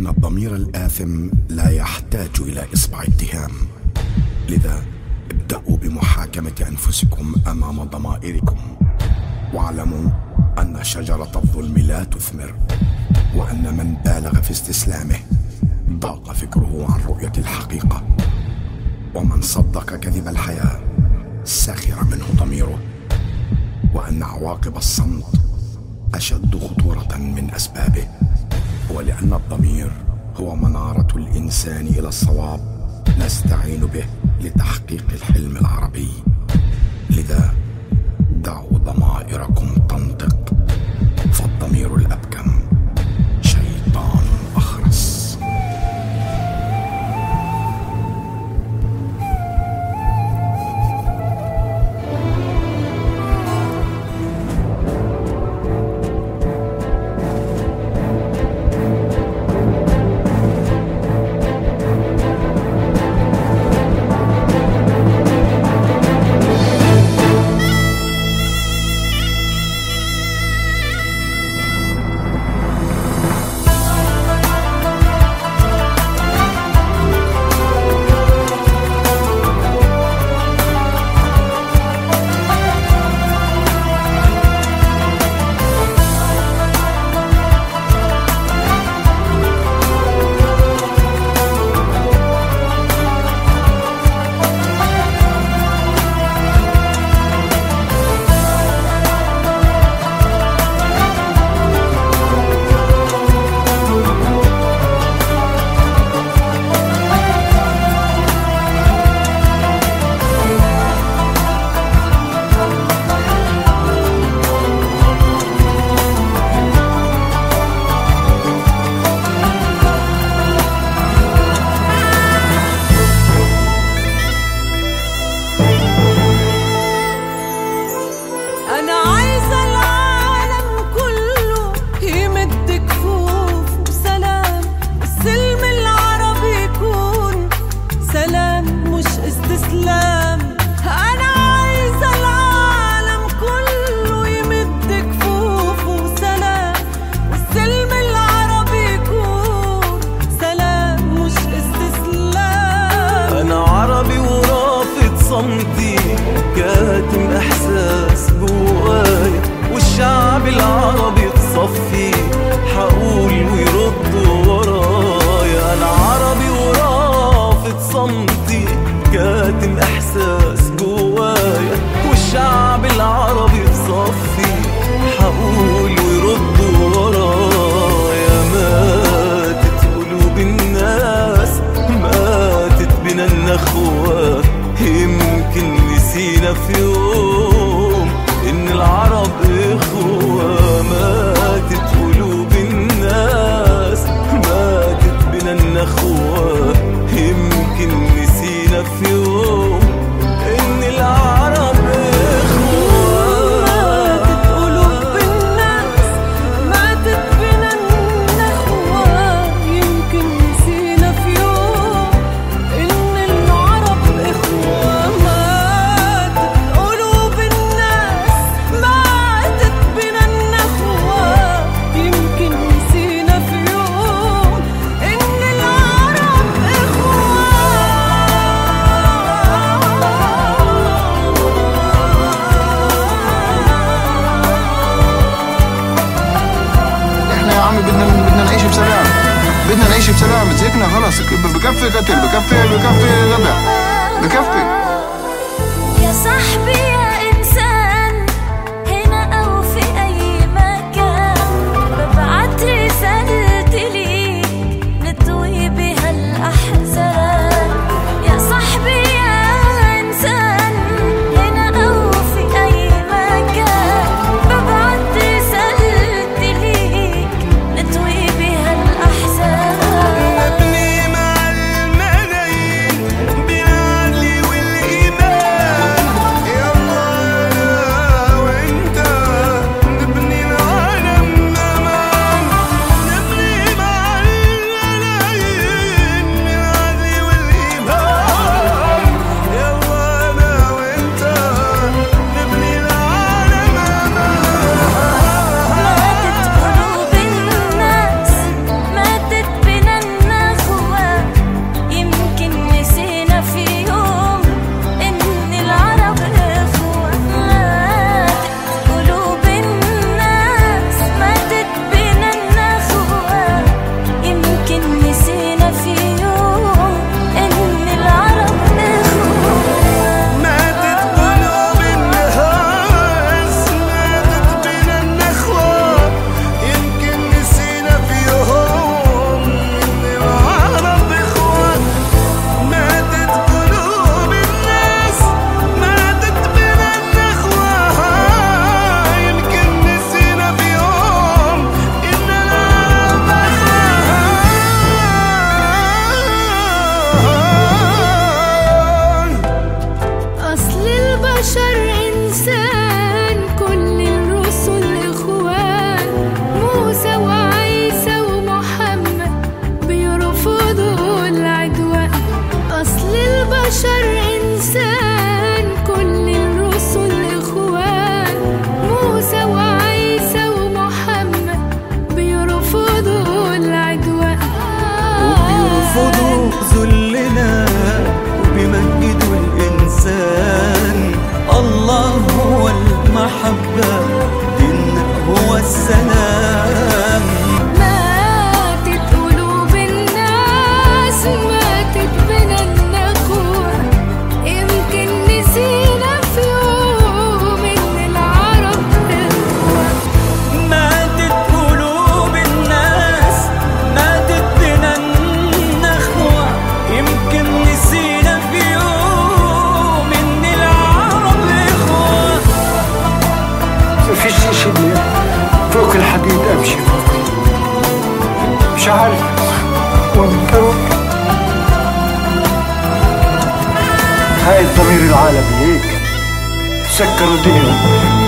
إن الضمير الآثم لا يحتاج إلى إصبع اتهام، لذا ابدأوا بمحاكمة أنفسكم أمام ضمائركم، واعلموا أن شجرة الظلم لا تثمر، وأن من بالغ في استسلامه ضاق فكره عن رؤية الحقيقة، ومن صدق كذب الحياة سخر منه ضميره، وأن عواقب الصمت أشد خطورة من أسبابه، ولأن الضمير هو منارة الإنسان إلى الصواب نستعين به لتحقيق الحلم العربي. لذا دعوا ضمائركم تنطق، فالضمير الأبكم شيطان أخرس. كاتم احساس جوايا والشعب العربي تصفي، حقول ويردوا ورايا. انا عربي ورافض صمتي، كاتم احساس جوايا والشعب العربي تصفي، حقول ويردوا ورايا. ماتت قلوب الناس، ماتت بنا النخوة، يمكن نسينا في يوم إن العرب إخوة. ماتت قلوب الناس، ماتت بنا النخوة، يمكن نسينا في يوم إن العرب إخوة. ماتت قلوب الناس، ماتت بنا النخوة، يمكن نسينا في يوم إن العرب إخوة. بدنا نعيش بسلام، بدنا نعيش بسلام. زهقنا خلص، بكفي قتل، بكفي ذبح، بكفي. يا صاحبي يا إنسان، هنا أو في أي مكان، ببعت رسالتي ليك نطوي بها الأحزان. يا صاحبي يا إنسان، هنا أو في أي مكان، ببعت رسالتي ليك نطوي بها الأحزان. نبني مع الملايين بنعلي في الحديد امشي مش عارف وين اروح. هاي الضمير العالمي هيك سكر الدنيا.